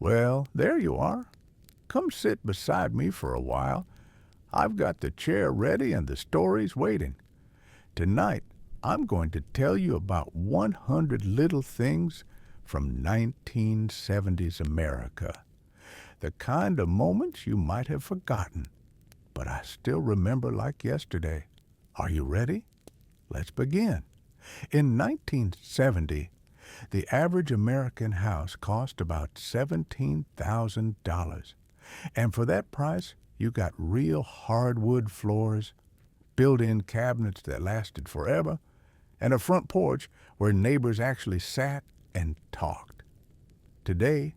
Well, there you are. Come sit beside me for a while. I've got the chair ready and the stories waiting. Tonight, I'm going to tell you about 100 little things from 1970s America. The kind of moments you might have forgotten, but I still remember like yesterday. Are you ready? Let's begin. In 1970, the average American house cost about $17,000. And for that price, you got real hardwood floors, built-in cabinets that lasted forever, and a front porch where neighbors actually sat and talked. Today,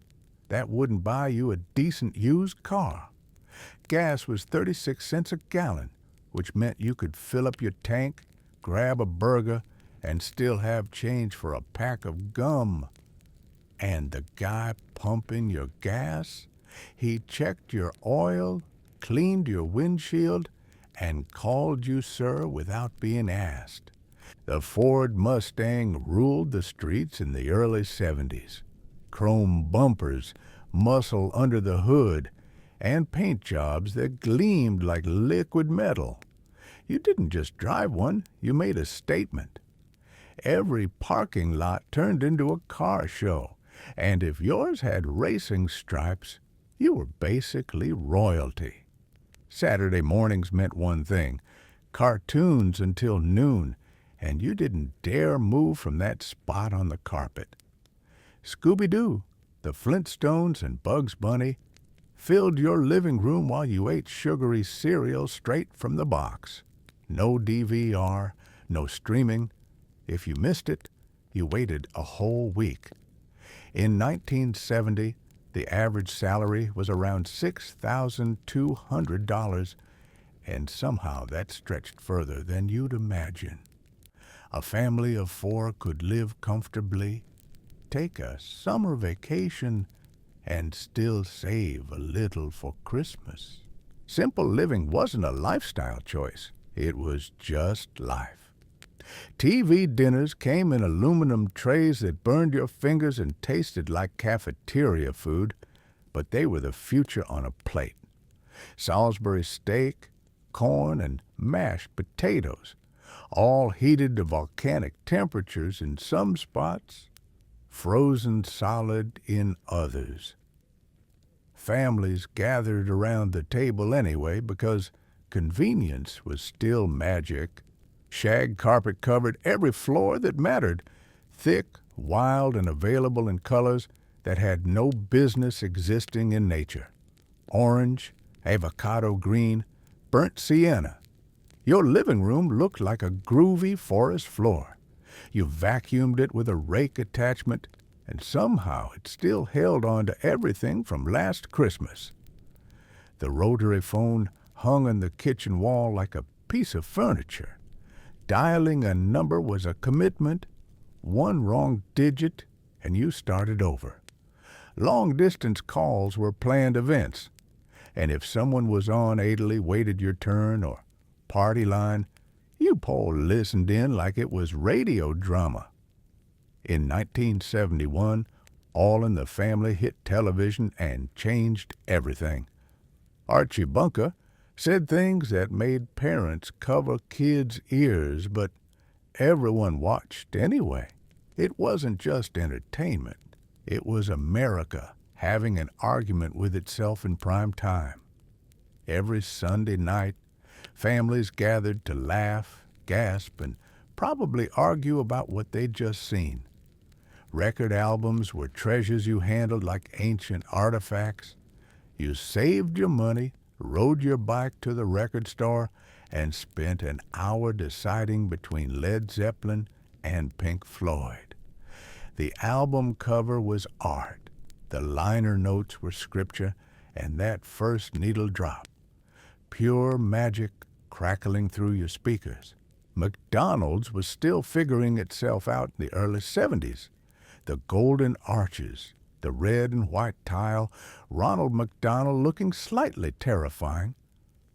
that wouldn't buy you a decent used car. Gas was 36 cents a gallon, which meant you could fill up your tank, grab a burger, and still have change for a pack of gum. And the guy pumping your gas, he checked your oil, cleaned your windshield, and called you sir without being asked. The Ford Mustang ruled the streets in the early 70s. Chrome bumpers, muscle under the hood, and paint jobs that gleamed like liquid metal. You didn't just drive one, you made a statement. Every parking lot turned into a car show, and if yours had racing stripes, you were basically royalty. Saturday mornings meant one thing, cartoons until noon, and you didn't dare move from that spot on the carpet. Scooby-Doo, the Flintstones, and Bugs Bunny filled your living room while you ate sugary cereal straight from the box. No DVR, no streaming. If you missed it, you waited a whole week. In 1970, the average salary was around $6,200, and somehow that stretched further than you'd imagine. A family of 4 could live comfortably, take a summer vacation, and still save a little for Christmas. Simple living wasn't a lifestyle choice. It was just life. TV dinners came in aluminum trays that burned your fingers and tasted like cafeteria food, but they were the future on a plate. Salisbury steak, corn, and mashed potatoes, all heated to volcanic temperatures in some spots, frozen solid in others. Families gathered around the table anyway because convenience was still magic. Shag carpet covered every floor that mattered, thick, wild, and available in colors that had no business existing in nature. Orange, avocado green, burnt sienna. Your living room looked like a groovy forest floor. You vacuumed it with a rake attachment, and somehow it still held on to everything from last Christmas. The rotary phone hung on the kitchen wall like a piece of furniture. Dialing a number was a commitment. One wrong digit, and you started over. Long-distance calls were planned events, and if someone was on idly waited your turn or party line, you Paul listened in like it was radio drama. In 1971, All in the Family hit television and changed everything. Archie Bunker said things that made parents cover kids' ears, but everyone watched anyway. It wasn't just entertainment. It was America having an argument with itself in prime time. Every Sunday night, families gathered to laugh, gasp, and probably argue about what they'd just seen. Record albums were treasures you handled like ancient artifacts. You saved your money, rode your bike to the record store, and spent an hour deciding between Led Zeppelin and Pink Floyd. The album cover was art, the liner notes were scripture, and that first needle drop, pure magic crackling through your speakers. McDonald's was still figuring itself out in the early 70s. The golden arches, the red and white tile, Ronald McDonald looking slightly terrifying.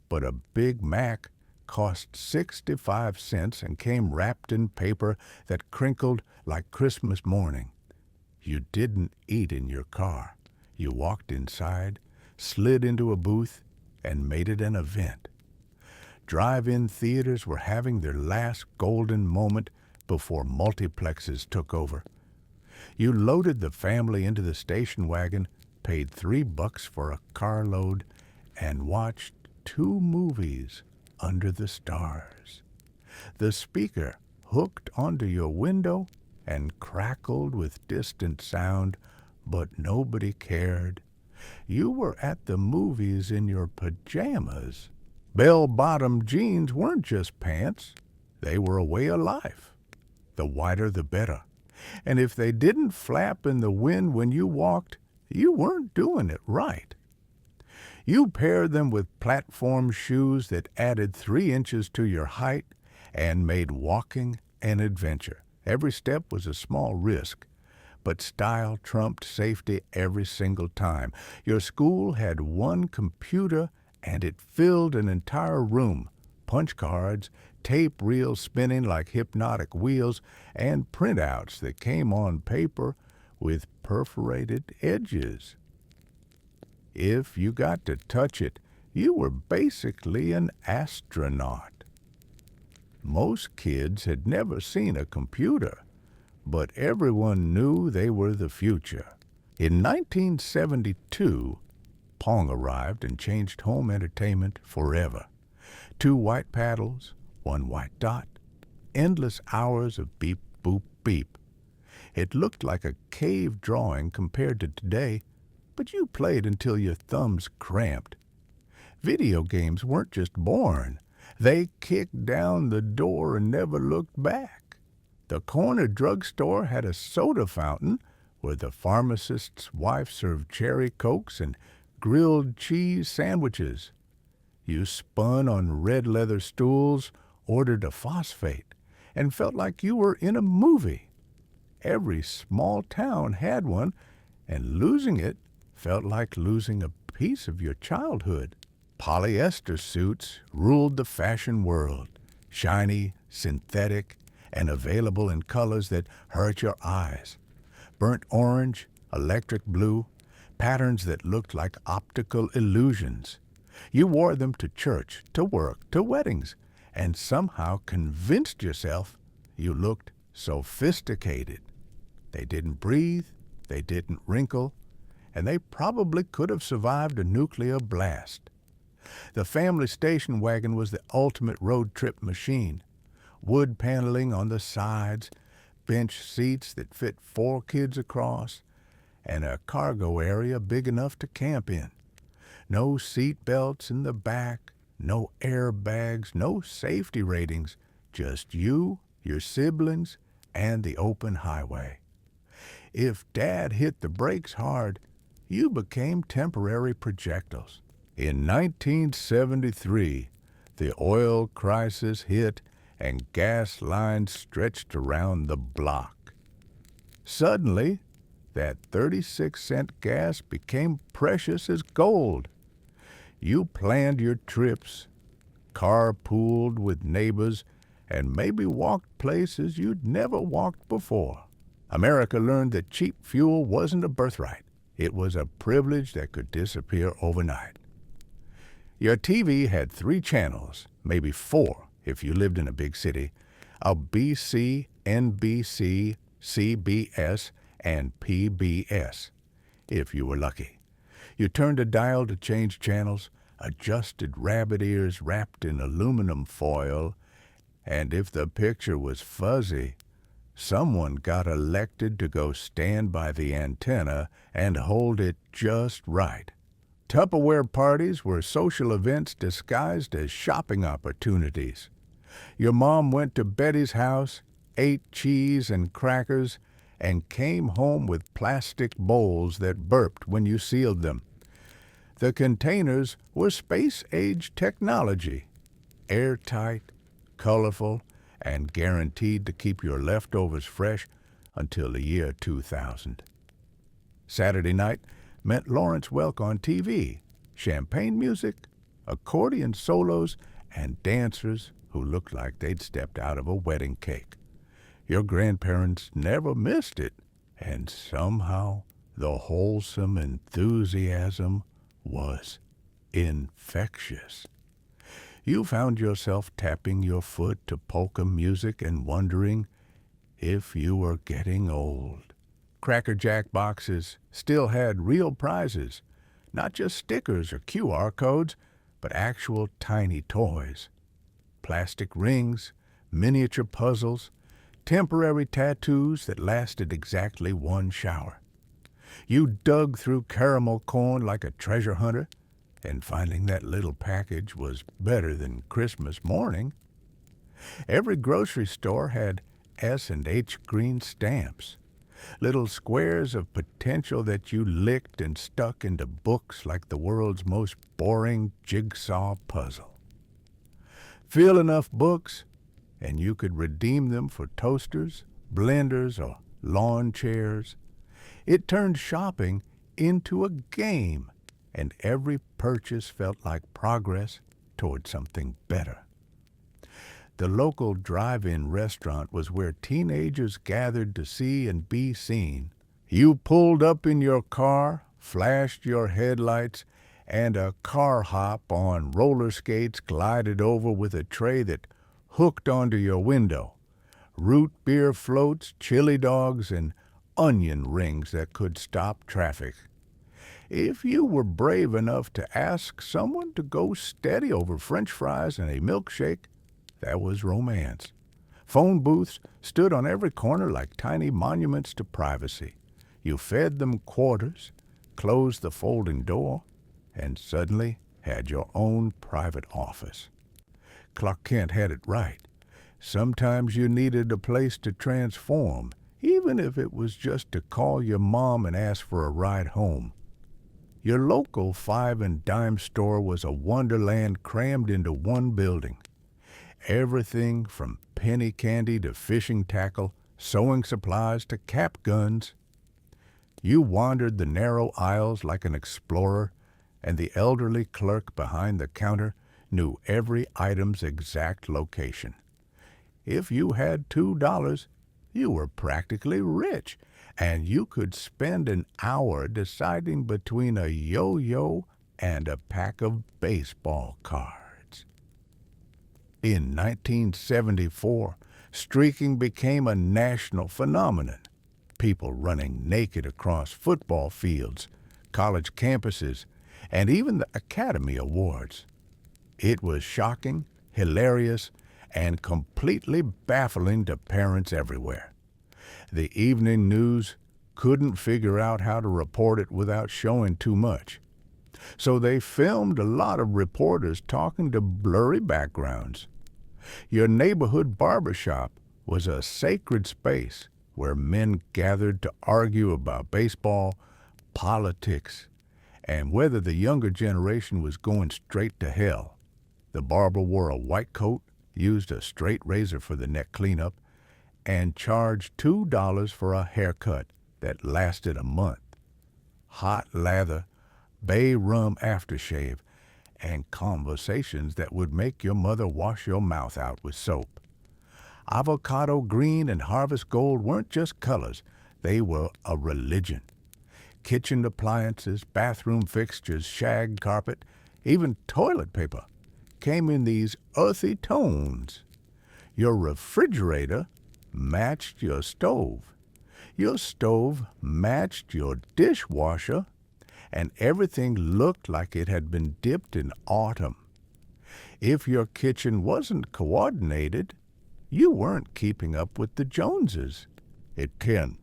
But a Big Mac cost 65 cents and came wrapped in paper that crinkled like Christmas morning. You didn't eat in your car. You walked inside, slid into a booth, and made it an event. Drive-in theaters were having their last golden moment before multiplexes took over. You loaded the family into the station wagon, paid $3 for a carload, and watched 2 movies under the stars. The speaker hooked onto your window and crackled with distant sound, but nobody cared. You were at the movies in your pajamas. Bell-bottom jeans weren't just pants. They were a way of life. The whiter the better. And if they didn't flap in the wind when you walked, you weren't doing it right. You paired them with platform shoes that added 3 inches to your height and made walking an adventure. Every step was a small risk, but style trumped safety every single time. Your school had 1 computer, and it filled an entire room. Punch cards, tape reels spinning like hypnotic wheels, and printouts that came on paper with perforated edges. If you got to touch it, you were basically an astronaut. Most kids had never seen a computer, but everyone knew they were the future. In 1972, Pong arrived and changed home entertainment forever. 2 white paddles, 1 white dot, endless hours of beep, boop, beep. It looked like a cave drawing compared to today, but you played until your thumbs cramped. Video games weren't just born. They kicked down the door and never looked back. The corner drugstore had a soda fountain where the pharmacist's wife served cherry cokes and grilled cheese sandwiches. You spun on red leather stools, ordered a phosphate, and felt like you were in a movie. Every small town had one, and losing it felt like losing a piece of your childhood. Polyester suits ruled the fashion world, shiny, synthetic, and available in colors that hurt your eyes. Burnt orange, electric blue, patterns that looked like optical illusions. You wore them to church, to work, to weddings, and somehow convinced yourself you looked sophisticated. They didn't breathe, they didn't wrinkle, and they probably could have survived a nuclear blast. The family station wagon was the ultimate road trip machine. Wood paneling on the sides, bench seats that fit 4 kids across, and a cargo area big enough to camp in. No seat belts in the back, no airbags, no safety ratings, just you, your siblings, and the open highway. If Dad hit the brakes hard, you became temporary projectiles. In 1973, the oil crisis hit and gas lines stretched around the block. Suddenly, that 36-cent gas became precious as gold. You planned your trips, carpooled with neighbors, and maybe walked places you'd never walked before. America learned that cheap fuel wasn't a birthright. It was a privilege that could disappear overnight. Your TV had 3 channels, maybe 4 if you lived in a big city, a BC, NBC, CBS, and PBS, if you were lucky. You turned a dial to change channels, adjusted rabbit ears wrapped in aluminum foil, and if the picture was fuzzy, someone got elected to go stand by the antenna and hold it just right. Tupperware parties were social events disguised as shopping opportunities. Your mom went to Betty's house, ate cheese and crackers, and came home with plastic bowls that burped when you sealed them. The containers were space-age technology, airtight, colorful, and guaranteed to keep your leftovers fresh until the year 2000. Saturday night meant Lawrence Welk on TV, champagne music, accordion solos, and dancers who looked like they'd stepped out of a wedding cake. Your grandparents never missed it, and somehow The wholesome enthusiasm was infectious. You found yourself tapping your foot to polka music and wondering if you were getting old. Cracker Jack boxes still had real prizes, not just stickers or QR codes, but actual tiny toys. Plastic rings, miniature puzzles, temporary tattoos that lasted exactly one shower. You dug through caramel corn like a treasure hunter, and finding that little package was better than Christmas morning. Every grocery store had S&H green stamps, little squares of potential that you licked and stuck into books like the world's most boring jigsaw puzzle. Fill enough books, and you could redeem them for toasters, blenders, or lawn chairs. It turned shopping into a game, and every purchase felt like progress toward something better. The local drive-in restaurant was where teenagers gathered to see and be seen. You pulled up in your car, flashed your headlights, and a car hop on roller skates glided over with a tray that hooked onto your window. Root beer floats, chili dogs, and onion rings that could stop traffic. If you were brave enough to ask someone to go steady over French fries and a milkshake, that was romance. Phone booths stood on every corner like tiny monuments to privacy. You fed them quarters, closed the folding door, and suddenly had your own private office. Clark Kent had it right. Sometimes you needed a place to transform, even if it was just to call your mom and ask for a ride home. Your local 5 and dime store was a wonderland crammed into one building. Everything from penny candy to fishing tackle, sewing supplies to cap guns. You wandered the narrow aisles like an explorer, and the elderly clerk behind the counter knew every item's exact location. If you had $2, you were practically rich, and you could spend an hour deciding between a yo-yo and a pack of baseball cards. In 1974, streaking became a national phenomenon. People running naked across football fields, college campuses, and even the Academy Awards. It was shocking, hilarious, and completely baffling to parents everywhere. The evening news couldn't figure out how to report it without showing too much. So they filmed a lot of reporters talking to blurry backgrounds. Your neighborhood barbershop was a sacred space where men gathered to argue about baseball, politics, and whether the younger generation was going straight to hell. The barber wore a white coat, used a straight razor for the neck cleanup, and charged $2 for a haircut that lasted a month. Hot lather, bay rum aftershave, and conversations that would make your mother wash your mouth out with soap. Avocado green and harvest gold weren't just colors, they were a religion. Kitchen appliances, bathroom fixtures, shag carpet, even toilet paper came in these earthy tones. Your refrigerator matched your stove. Your stove matched your dishwasher, and everything looked like it had been dipped in autumn. If your kitchen wasn't coordinated, you weren't keeping up with the Joneses. It can.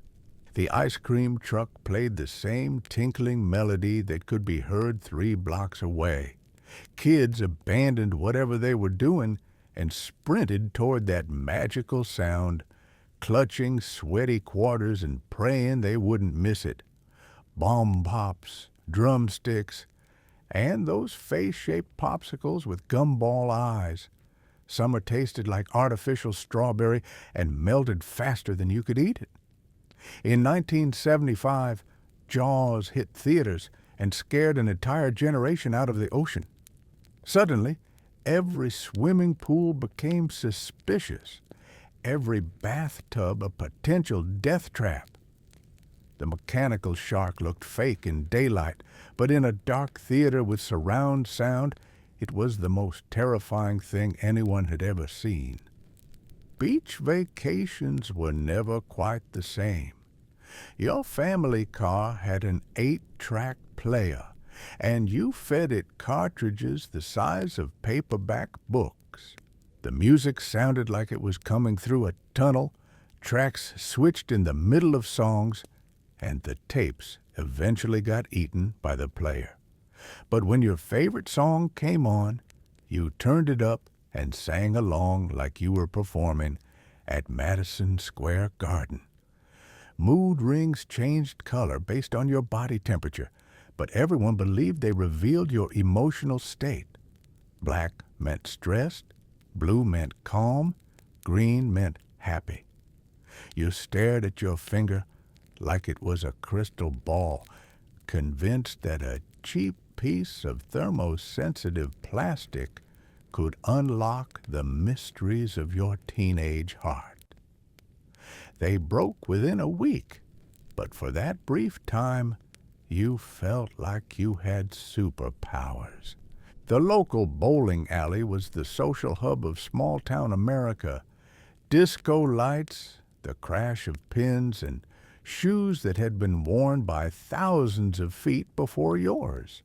The ice cream truck played the same tinkling melody that could be heard 3 blocks away. Kids abandoned whatever they were doing and sprinted toward that magical sound, clutching sweaty quarters and praying they wouldn't miss it. Bomb pops, drumsticks, and those face-shaped popsicles with gumball eyes. Summer tasted like artificial strawberry and melted faster than you could eat it. In 1975, Jaws hit theaters and scared an entire generation out of the ocean. Suddenly, every swimming pool became suspicious, every bathtub a potential death trap. The mechanical shark looked fake in daylight, but in a dark theater with surround sound, it was the most terrifying thing anyone had ever seen. Beach vacations were never quite the same. Your family car had an 8-track player, and you fed it cartridges the size of paperback books. The music sounded like it was coming through a tunnel, tracks switched in the middle of songs, and the tapes eventually got eaten by the player. But when your favorite song came on, you turned it up and sang along like you were performing at Madison Square Garden. Mood rings changed color based on your body temperature, but everyone believed they revealed your emotional state. Black meant stressed, blue meant calm, green meant happy. You stared at your finger like it was a crystal ball, convinced that a cheap piece of thermosensitive plastic could unlock the mysteries of your teenage heart. They broke within a week, but for that brief time, you felt like you had superpowers. The local bowling alley was the social hub of small-town America. Disco lights, the crash of pins, and shoes that had been worn by thousands of feet before yours.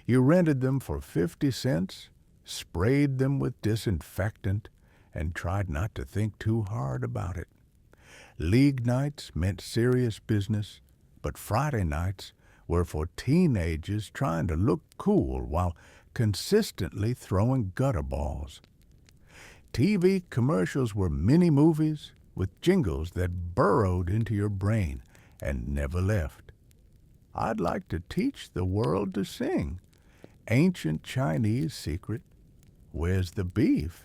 You rented them for 50 cents, sprayed them with disinfectant, and tried not to think too hard about it. League nights meant serious business, but Friday nights were for teenagers trying to look cool while consistently throwing gutter balls. TV commercials were mini-movies with jingles that burrowed into your brain and never left. I'd like to teach the world to sing. Ancient Chinese secret, where's the beef?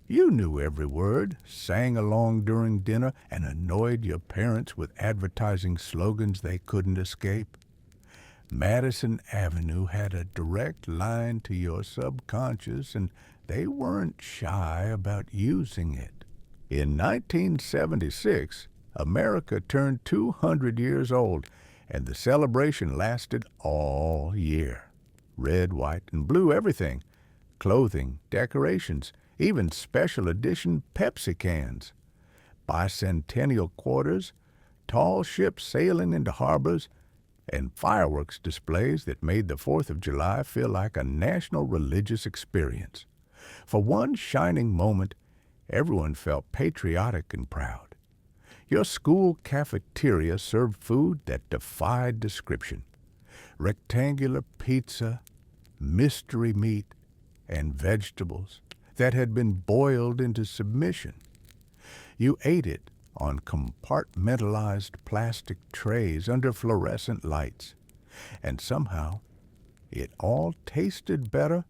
You knew every word, sang along during dinner, and annoyed your parents with advertising slogans they couldn't escape. Madison Avenue had a direct line to your subconscious, and they weren't shy about using it. In 1976, America turned 200 years old, and the celebration lasted all year. Red, white, and blue everything. Clothing, decorations, even special edition Pepsi cans. Bicentennial quarters, tall ships sailing into harbors, and fireworks displays that made the 4th of July feel like a national religious experience. For one shining moment, everyone felt patriotic and proud. Your school cafeteria served food that defied description. Rectangular pizza, mystery meat, and vegetables that had been boiled into submission. You ate it on compartmentalized plastic trays under fluorescent lights, and somehow it all tasted better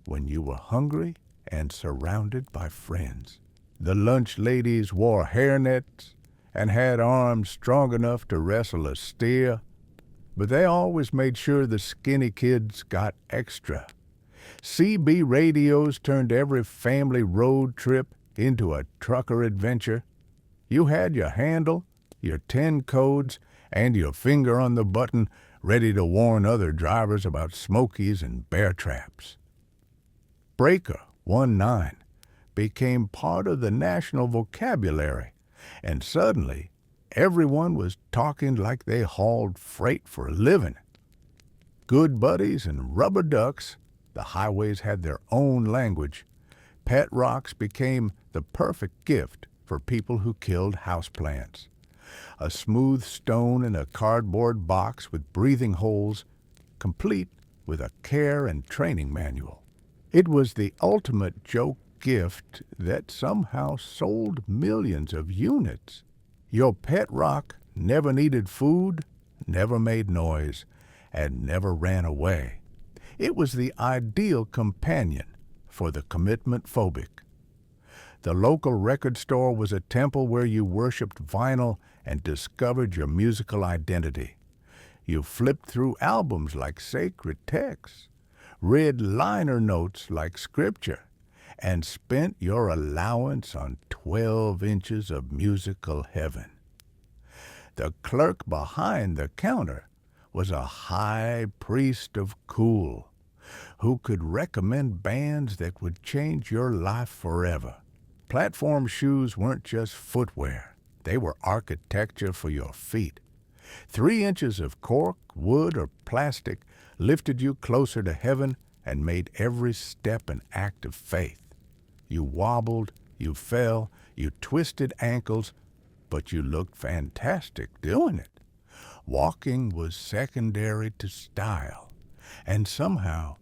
when you were hungry and surrounded by friends. The lunch ladies wore hairnets and had arms strong enough to wrestle a steer, but they always made sure the skinny kids got extra. CB radios turned every family road trip into a trucker adventure. You had your handle, your 10 codes, and your finger on the button ready to warn other drivers about smokies and bear traps. Breaker 19 became part of the national vocabulary, and suddenly everyone was talking like they hauled freight for a living. Good buddies and rubber ducks, the highways had their own language. Pet rocks became the perfect gift for people who killed houseplants. A smooth stone in a cardboard box with breathing holes, complete with a care and training manual. It was the ultimate joke gift that somehow sold millions of units. Your pet rock never needed food, never made noise, and never ran away. It was the ideal companion for the commitment phobic. The local record store was a temple where you worshipped vinyl and discovered your musical identity. You flipped through albums like sacred texts, read liner notes like scripture, and spent your allowance on 12 inches of musical heaven. The clerk behind the counter was a high priest of cool who could recommend bands that would change your life forever. Platform shoes weren't just footwear. They were architecture for your feet. 3 inches of cork, wood, or plastic lifted you closer to heaven and made every step an act of faith. You wobbled, you fell, you twisted ankles, but you looked fantastic doing it. Walking was secondary to style, and somehow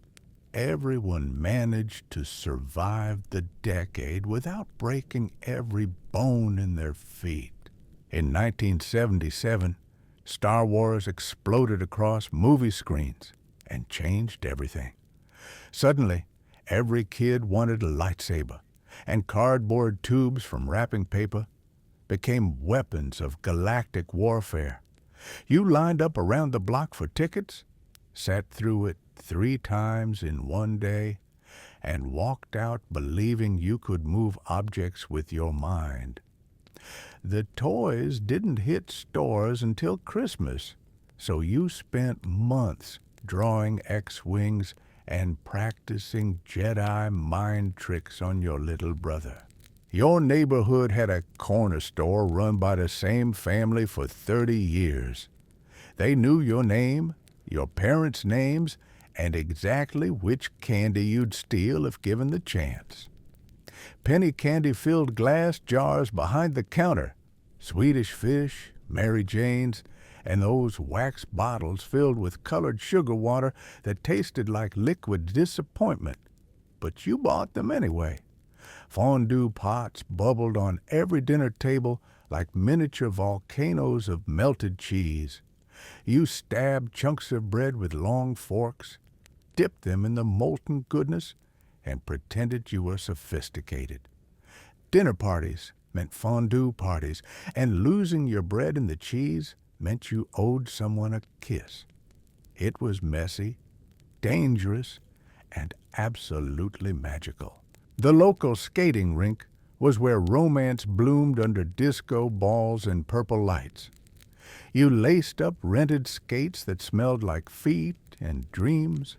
everyone managed to survive the decade without breaking every bone in their feet. In 1977, Star Wars exploded across movie screens and changed everything. Suddenly, every kid wanted a lightsaber, and cardboard tubes from wrapping paper became weapons of galactic warfare. You lined up around the block for tickets, sat through it 3 times in one day, and walked out believing you could move objects with your mind. The toys didn't hit stores until Christmas, so you spent months drawing X-Wings and practicing Jedi mind tricks on your little brother. Your neighborhood had a corner store run by the same family for 30 years. They knew your name, your parents' names, and exactly which candy you'd steal if given the chance. Penny candy-filled glass jars behind the counter, Swedish Fish, Mary Jane's, and those wax bottles filled with colored sugar water that tasted like liquid disappointment. But you bought them anyway. Fondue pots bubbled on every dinner table like miniature volcanoes of melted cheese. You stabbed chunks of bread with long forks, dipped them in the molten goodness, and pretended you were sophisticated. Dinner parties meant fondue parties, and losing your bread in the cheese meant you owed someone a kiss. It was messy, dangerous, and absolutely magical. The local skating rink was where romance bloomed under disco balls and purple lights. You laced up rented skates that smelled like feet and dreams,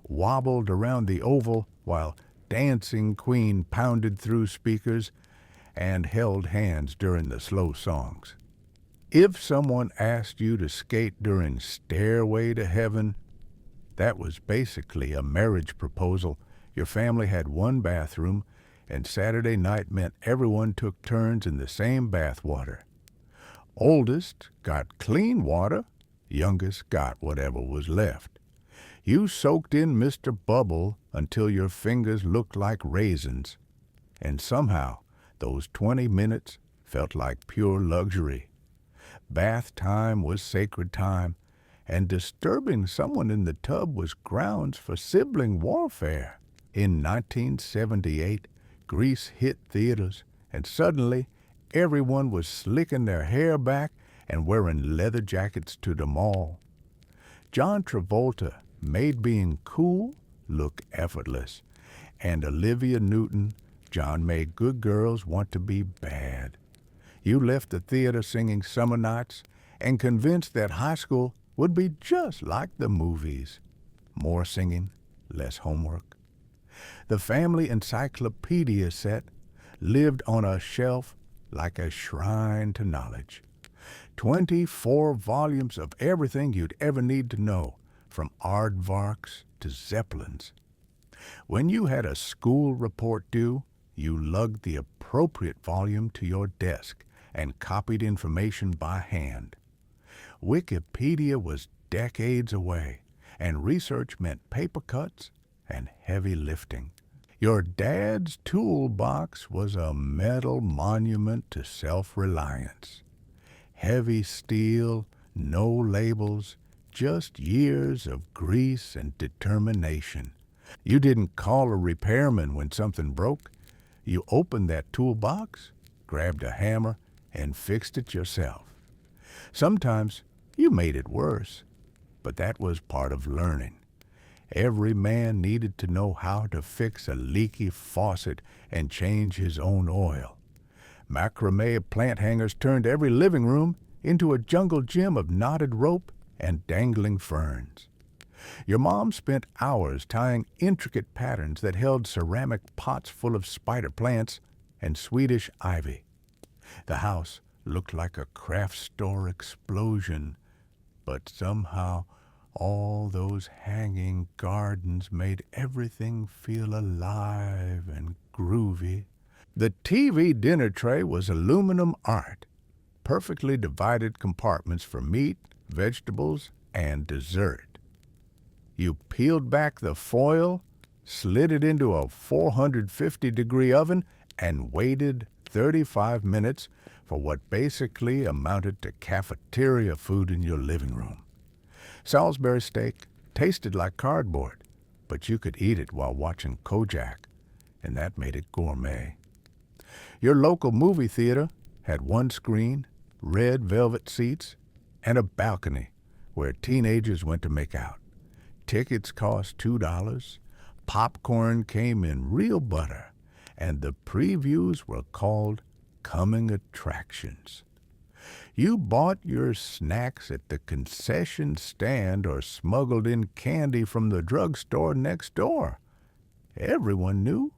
wobbled around the oval while Dancing Queen pounded through speakers, and held hands during the slow songs. If someone asked you to skate during Stairway to Heaven, that was basically a marriage proposal. Your family had one bathroom, and Saturday night meant everyone took turns in the same bathwater. Oldest got clean water, youngest got whatever was left. You soaked in Mr. Bubble until your fingers looked like raisins, and somehow those 20 minutes felt like pure luxury. Bath time was sacred time, and disturbing someone in the tub was grounds for sibling warfare. In 1978, Grease hit theaters, and suddenly everyone was slicking their hair back and wearing leather jackets to the mall. John Travolta made being cool look effortless, and Olivia Newton John made good girls want to be bad. You left the theater singing Summer Nights and convinced that high school would be just like the movies. More singing, less homework. The family encyclopedia set lived on a shelf like a shrine to knowledge. 24 volumes of everything you'd ever need to know, from aardvarks to zeppelins. When you had a school report due, you lugged the appropriate volume to your desk and copied information by hand. Wikipedia was decades away, and research meant paper cuts and heavy lifting. Your dad's toolbox was a metal monument to self-reliance. Heavy steel, no labels, just years of grease and determination. You didn't call a repairman when something broke. You opened that toolbox, grabbed a hammer, and fixed it yourself. Sometimes you made it worse, but that was part of learning. Every man needed to know how to fix a leaky faucet and change his own oil. Macrame plant hangers turned every living room into a jungle gym of knotted rope and dangling ferns. Your mom spent hours tying intricate patterns that held ceramic pots full of spider plants and Swedish ivy. The house looked like a craft store explosion, but somehow all those hanging gardens made everything feel alive and groovy. The TV dinner tray was aluminum art, perfectly divided compartments for meat, vegetables, and dessert. You peeled back the foil, slid it into a 450-degree oven, and waited 35 minutes for what basically amounted to cafeteria food in your living room. Salisbury steak tasted like cardboard, but you could eat it while watching Kojak, and that made it gourmet. Your local movie theater had one screen, red velvet seats, and a balcony where teenagers went to make out. Tickets cost $2, popcorn came in real butter, and the previews were called coming attractions. You bought your snacks at the concession stand or smuggled in candy from the drugstore next door. Everyone knew.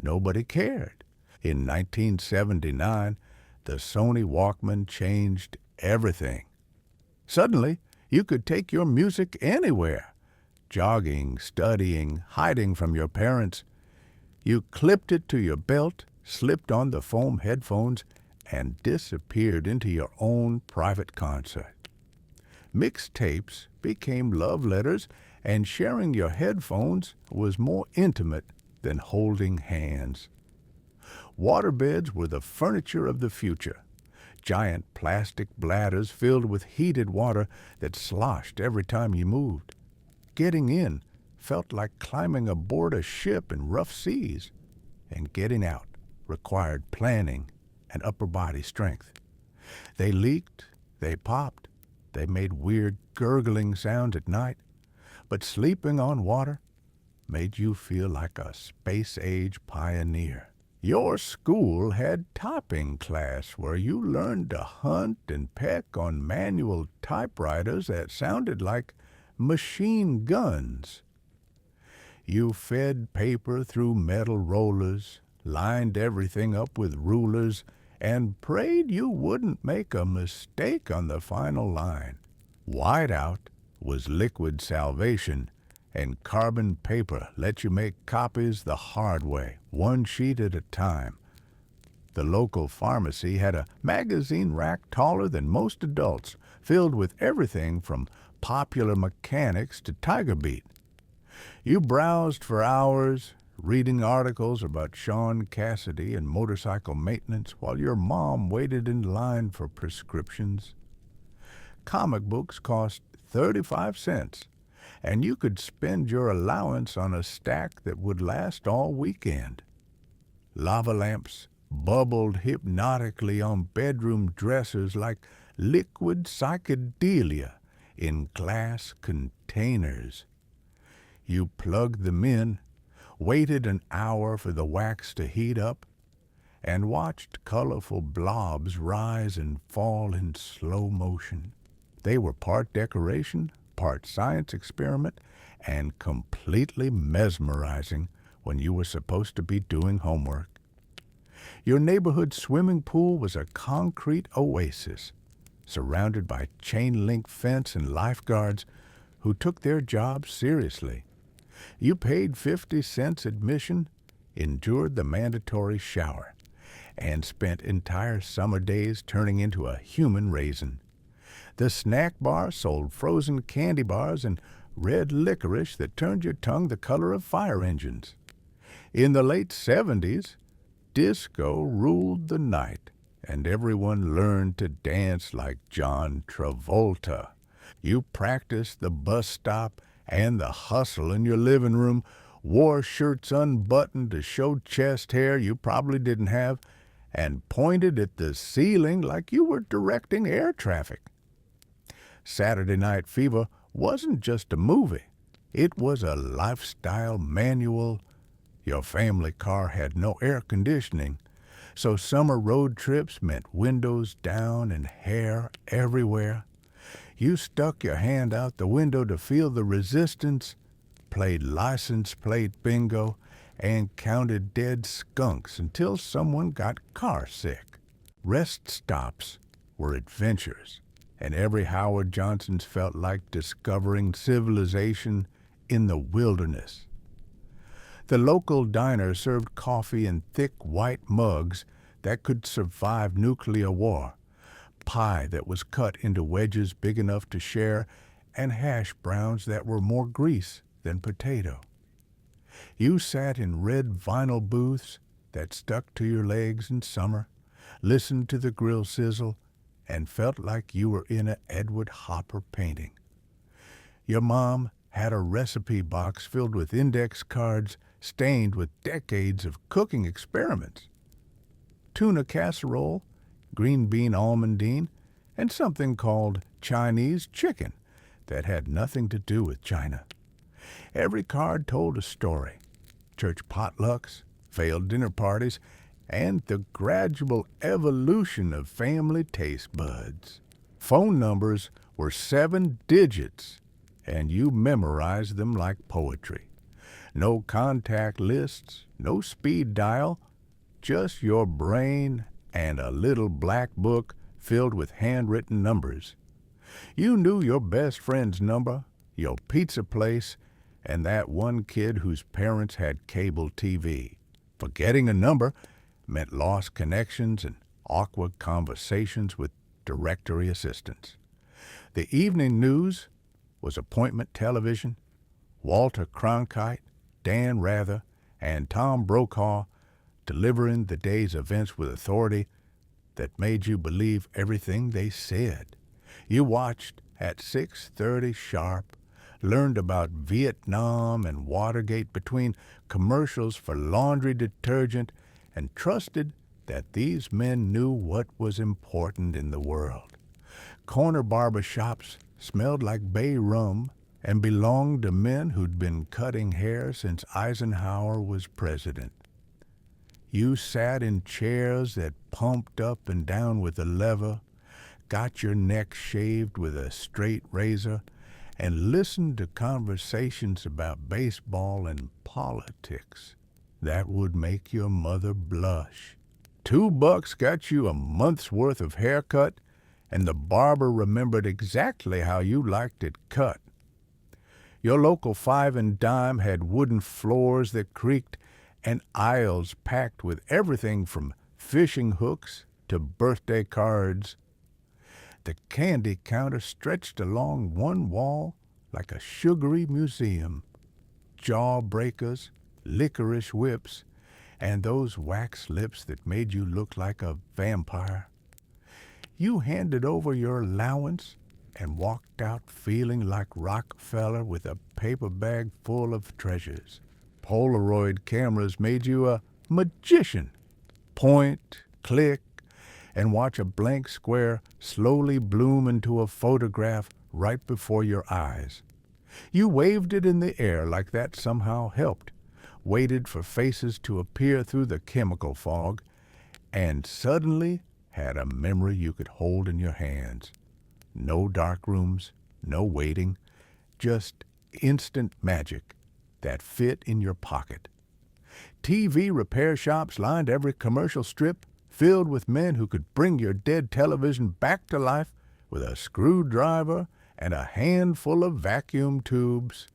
Nobody cared. In 1979, the Sony Walkman changed everything. Suddenly, you could take your music anywhere. Jogging, studying, hiding from your parents. You clipped it to your belt, slipped on the foam headphones, and disappeared into your own private concert. Mixtapes became love letters, and sharing your headphones was more intimate than holding hands. Waterbeds were the furniture of the future. Giant plastic bladders filled with heated water that sloshed every time you moved. Getting in felt like climbing aboard a ship in rough seas, and getting out required planning and upper body strength. They leaked, they popped, they made weird gurgling sounds at night, but sleeping on water made you feel like a space-age pioneer. Your school had typing class where you learned to hunt and peck on manual typewriters that sounded like machine guns. You fed paper through metal rollers, lined everything up with rulers, and prayed you wouldn't make a mistake on the final line. Whiteout was liquid salvation, and carbon paper let you make copies the hard way, one sheet at a time. The local pharmacy had a magazine rack taller than most adults, filled with everything from Popular Mechanics to Tiger Beat. You browsed for hours, reading articles about Sean Cassidy and motorcycle maintenance while your mom waited in line for prescriptions. Comic books cost 35 cents, and you could spend your allowance on a stack that would last all weekend. Lava lamps bubbled hypnotically on bedroom dressers like liquid psychedelia in glass containers. You plugged them in, waited an hour for the wax to heat up, and watched colorful blobs rise and fall in slow motion. They were part decoration, part science experiment, and completely mesmerizing when you were supposed to be doing homework. Your neighborhood swimming pool was a concrete oasis, surrounded by chain-link fence and lifeguards who took their jobs seriously. You paid 50 cents admission, endured the mandatory shower, and spent entire summer days turning into a human raisin. The snack bar sold frozen candy bars and red licorice that turned your tongue the color of fire engines. In the late 70s, disco ruled the night, and everyone learned to dance like John Travolta. You practiced the bus stop and the hustle in your living room, wore shirts unbuttoned to show chest hair you probably didn't have, and pointed at the ceiling like you were directing air traffic. Saturday Night Fever wasn't just a movie. It was a lifestyle manual. Your family car had no air conditioning, So summer road trips meant windows down and hair everywhere. You stuck your hand out the window to feel the resistance, played license plate bingo, and counted dead skunks until someone got car sick. Rest stops were adventures, and every Howard Johnson's felt like discovering civilization in the wilderness. The local diner served coffee in thick white mugs that could survive nuclear war, pie that was cut into wedges big enough to share, and hash browns that were more grease than potato. You sat in red vinyl booths that stuck to your legs in summer, listened to the grill sizzle, and felt like you were in an Edward Hopper painting. Your mom had a recipe box filled with index cards stained with decades of cooking experiments. Tuna casserole, green bean almondine, and something called Chinese chicken that had nothing to do with China. Every card told a story. Church potlucks, failed dinner parties, and the gradual evolution of family taste buds. Phone numbers were 7 digits, and you memorized them like poetry. No contact lists, no speed dial, just your brain and a little black book filled with handwritten numbers. You knew your best friend's number, your pizza place, and that one kid whose parents had cable TV. Forgetting a number meant lost connections and awkward conversations with directory assistants. The evening news was appointment television. Walter Cronkite, Dan Rather, and Tom Brokaw delivering the day's events with authority that made you believe everything they said. You watched at 6:30 sharp, learned about Vietnam and Watergate between commercials for laundry detergent, and trusted that these men knew what was important in the world. Corner barber shops smelled like bay rum and belonged to men who'd been cutting hair since Eisenhower was president. You sat in chairs that pumped up and down with a lever, got your neck shaved with a straight razor, and listened to conversations about baseball and politics that would make your mother blush. $2 got you a month's worth of haircut, and the barber remembered exactly how you liked it cut. Your local 5 and dime had wooden floors that creaked and aisles packed with everything from fishing hooks to birthday cards. The candy counter stretched along one wall like a sugary museum. Jawbreakers, licorice whips, and those wax lips that made you look like a vampire. You handed over your allowance and walked out feeling like Rockefeller with a paper bag full of treasures. Polaroid cameras made you a magician. Point, click, and watch a blank square slowly bloom into a photograph right before your eyes. You waved it in the air like that somehow helped, waited for faces to appear through the chemical fog, and suddenly had a memory you could hold in your hands. No dark rooms, no waiting, just instant magic that fit in your pocket. TV repair shops lined every commercial strip, filled with men who could bring your dead television back to life with a screwdriver and a handful of vacuum tubes.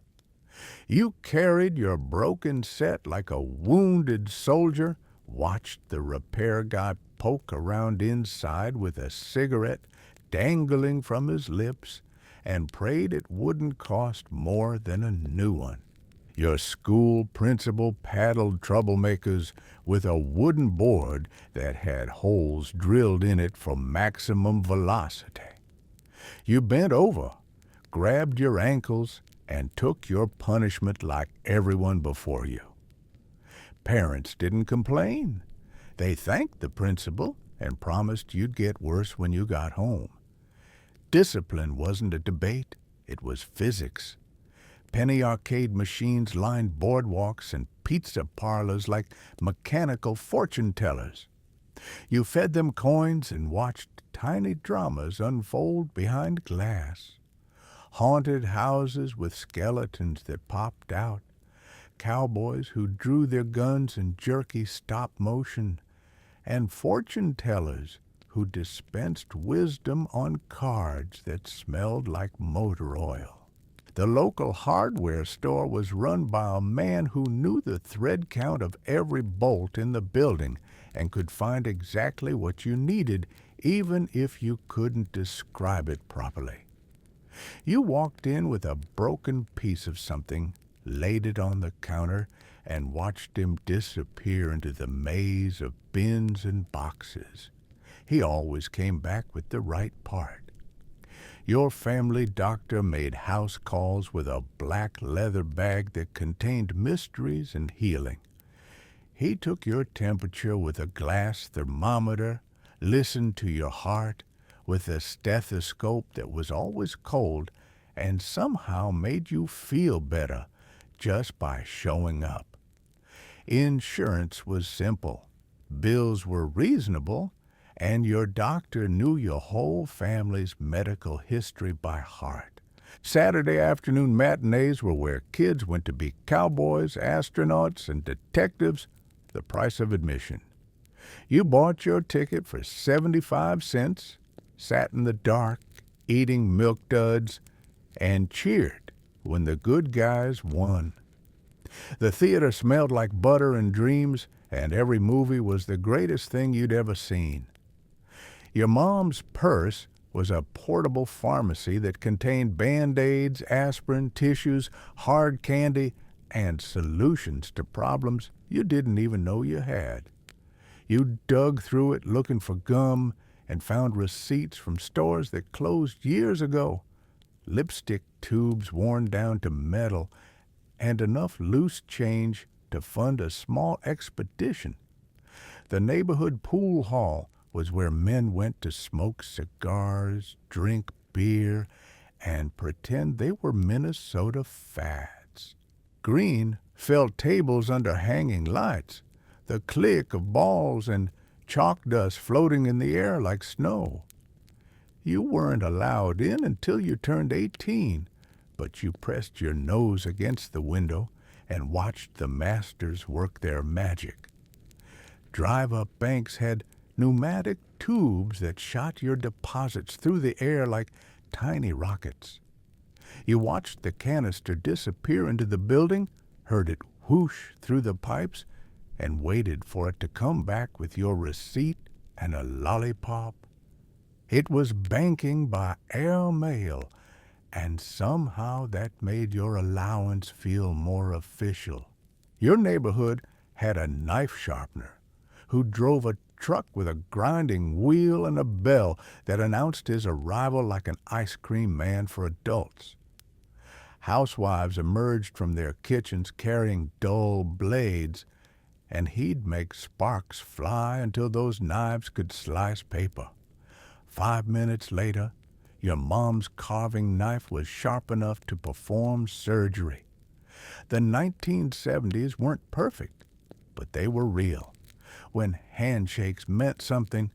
You carried your broken set like a wounded soldier, watched the repair guy poke around inside with a cigarette dangling from his lips, and prayed it wouldn't cost more than a new one. Your school principal paddled troublemakers with a wooden board that had holes drilled in it for maximum velocity. You bent over, grabbed your ankles, and took your punishment like everyone before you. Parents didn't complain. They thanked the principal and promised you'd get worse when you got home. Discipline wasn't a debate, it was physics. Penny arcade machines lined boardwalks and pizza parlors like mechanical fortune tellers. You fed them coins and watched tiny dramas unfold behind glass. Haunted houses with skeletons that popped out, cowboys who drew their guns in jerky stop motion, and fortune tellers who dispensed wisdom on cards that smelled like motor oil. The local hardware store was run by a man who knew the thread count of every bolt in the building and could find exactly what you needed, even if you couldn't describe it properly. You walked in with a broken piece of something, laid it on the counter, and watched him disappear into the maze of bins and boxes. He always came back with the right part. Your family doctor made house calls with a black leather bag that contained mysteries and healing. He took your temperature with a glass thermometer, listened to your heart with a stethoscope that was always cold, and somehow made you feel better just by showing up. Insurance was simple, bills were reasonable, and your doctor knew your whole family's medical history by heart. Saturday afternoon matinees were where kids went to be cowboys, astronauts, and detectives, the price of admission. You bought your ticket for 75 cents, sat in the dark, eating milk duds, and cheered when the good guys won. The theater smelled like butter and dreams, and every movie was the greatest thing you'd ever seen. Your mom's purse was a portable pharmacy that contained Band-Aids, aspirin, tissues, hard candy, and solutions to problems you didn't even know you had. You dug through it looking for gum and found receipts from stores that closed years ago, lipstick tubes worn down to metal, and enough loose change to fund a small expedition. The neighborhood pool hall was where men went to smoke cigars, drink beer, and pretend they were Minnesota fads. Green filled tables under hanging lights, the click of balls and chalk dust floating in the air like snow. You weren't allowed in until you turned 18, but you pressed your nose against the window and watched the masters work their magic. Drive-up banks had pneumatic tubes that shot your deposits through the air like tiny rockets. You watched the canister disappear into the building, heard it whoosh through the pipes, and waited for it to come back with your receipt and a lollipop. It was banking by air mail, and somehow that made your allowance feel more official. Your neighborhood had a knife sharpener who drove a truck with a grinding wheel and a bell that announced his arrival like an ice cream man for adults. Housewives emerged from their kitchens carrying dull blades, and he'd make sparks fly until those knives could slice paper. 5 minutes later, your mom's carving knife was sharp enough to perform surgery. The 1970s weren't perfect, but they were real. When handshakes meant something,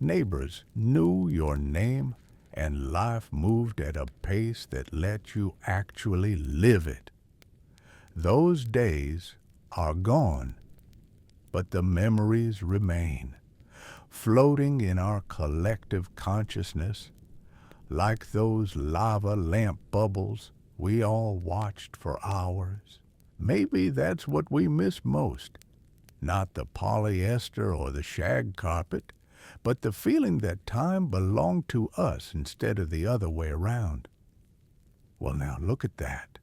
neighbors knew your name, and life moved at a pace that let you actually live it. Those days are gone, but the memories remain, floating in our collective consciousness, like those lava lamp bubbles we all watched for hours. Maybe that's what we miss most. Not the polyester or the shag carpet, but the feeling that time belonged to us instead of the other way around. Well, now look at that.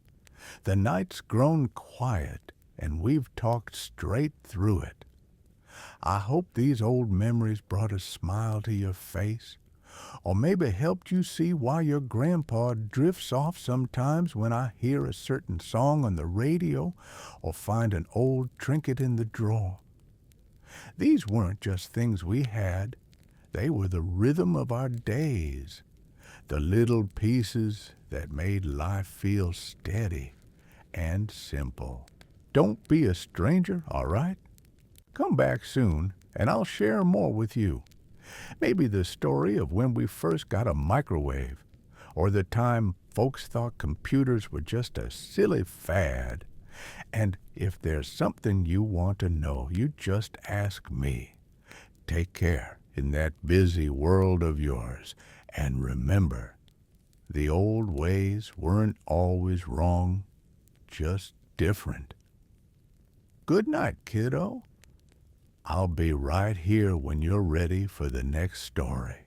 The night's grown quiet, and we've talked straight through it. I hope these old memories brought a smile to your face, or maybe helped you see why your grandpa drifts off sometimes when I hear a certain song on the radio or find an old trinket in the drawer. These weren't just things we had. They were the rhythm of our days, the little pieces that made life feel steady and simple. Don't be a stranger, all right? Come back soon and I'll share more with you. Maybe the story of when we first got a microwave, or the time folks thought computers were just a silly fad. And if there's something you want to know, you just ask me. Take care in that busy world of yours, and remember, the old ways weren't always wrong, just different. Good night, kiddo. I'll be right here when you're ready for the next story.